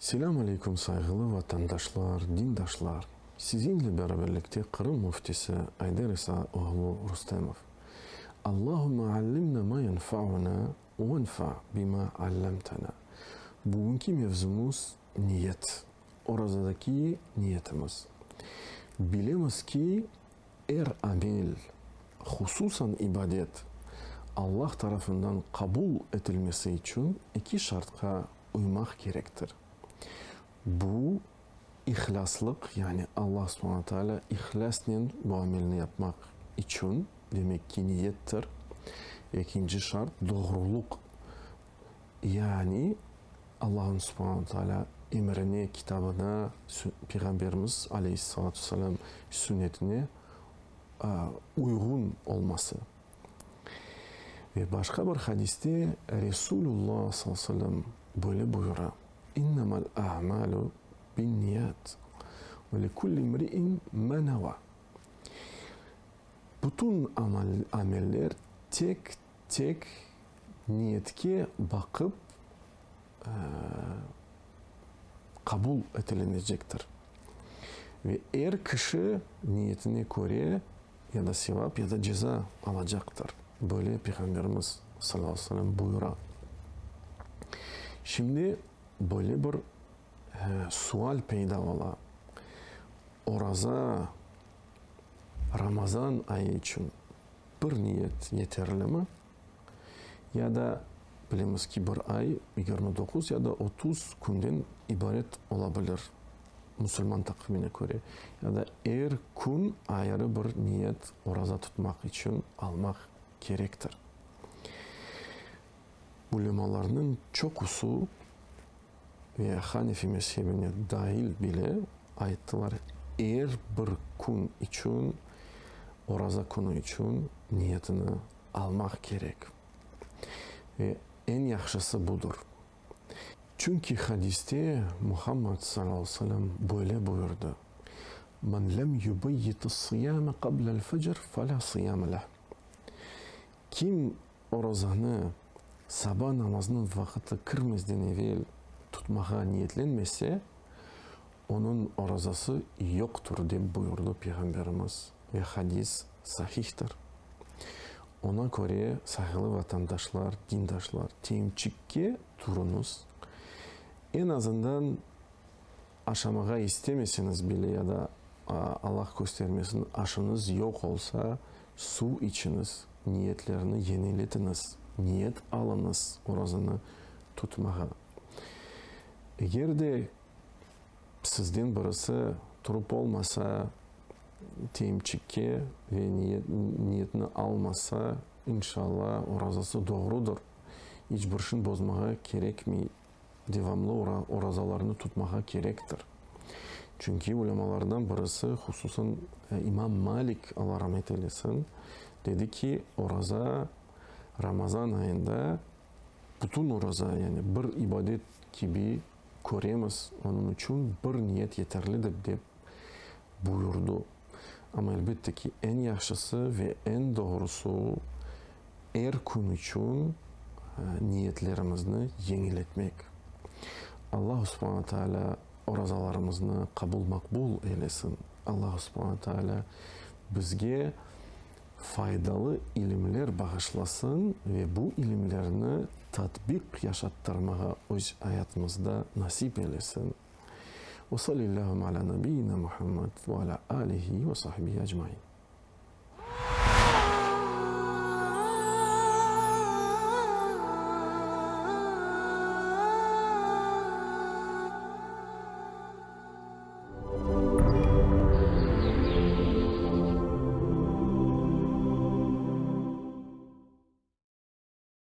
Selamun aleyküm saygılı vatandaşlar, dindaşlar. Sizinle beraberlikte Kırım Muftisi Aydar İsa oğlu Rustamov. Allahümme allimna ma yenfa'una ve enfa' bima allamtana. Bugünkü mevzumuz niyet. Oradaki niyetimiz. Bilemiz ki amel, hususan ibadet, Allah tarafından kabul edilmesi için iki şartka uymak gerektir. Bu ihlaslık, yani Allah subhanahu ihlasla bu amelini yapmak için demek ki niyettir. İkinci şart doğruluk, yani Allah'ın subhanahu emrine, kitabına, Peygamberimiz aleyhissalatu vesselam sünnetine uygun olması. Ve başka bir hadiste Resulullah sallallahu aleyhi ve sellem böyle buyuruyor. İnnemel a'malu bin niyat ve likulli imri'in ma neva. Bütün ameller tek niyetke bakıp kabul edilecektir. Ve eğer kişi niyetine göre ya da sevap ya da ceza alacaktır. Böyle Peygamberimiz sallallahu aleyhi ve sellem buyuruyor. Şimdi böyle bir sual peyda ola. Oraza Ramazan ayı için bir niyet yeterli mi? Ya da bilemiz ki bir ay 29 ya da 30 günden ibaret olabilir. Müslüman takvimine göre. Ya da eğer gün ayrı bir niyet oraza tutmak için almak gerektir. Ulemalarının çokusu ve Hanefi mezhebine dahil bile ayettiler. Eğer bir gün için, oraza günü için niyetini almak gerek. Ve en yaxşısı budur. Çünkü hadiste Muhammed sallallahu aleyhi ve sellem böyle buyurdu. Men lem yubayyitis siyame qabla'l fecr fela siyame leh. Kim orazanı sabah namazının vakti kırmızdan evvel tutmağa niyetlenmezse onun orazası yoktur diye buyurdu Peygamberimiz ve hadis sahihtir. Ona göre saygılı vatandaşlar, dindaşlar, temçikke turunuz. En azından aşamağa istemeseniz bile ya da Allah göstermesin aşınız yok olsa su içiniz, niyetlerini yeniletiniz, niyet alınız orazını tutmağa. Eğer de sizden birisi turup olmasa, temçikke ve niyetini almasa inşallah orazası doğrudur. Hiçbir şey bozmağa gerekmiyor. Devamlı orazalarını tutmağa gerektir. Çünkü ulemalardan birisi hususan İmam Malik Allah rahmet eylesin dedi ki oraza Ramazan ayında bütün oraza yani bir ibadet gibi göremez. Onun için bir niyet yeterlidir diye buyurdu. Ama elbette ki en yaxşısı ve en doğrusu her gün için niyetlerimizni yeniletmek. Allah subhanahu teala orazalarımızı kabul makbul eylesin. Allah subhanahu teala bizge faydalı ilimler bağışlasın ve bu ilimlerini tatbik yaşattırmağa öz hayatımızda nasip eylesin. Ve sallallahu ala nebiyyina Muhammed ve ala alihi ve sahbihi ecmaîn.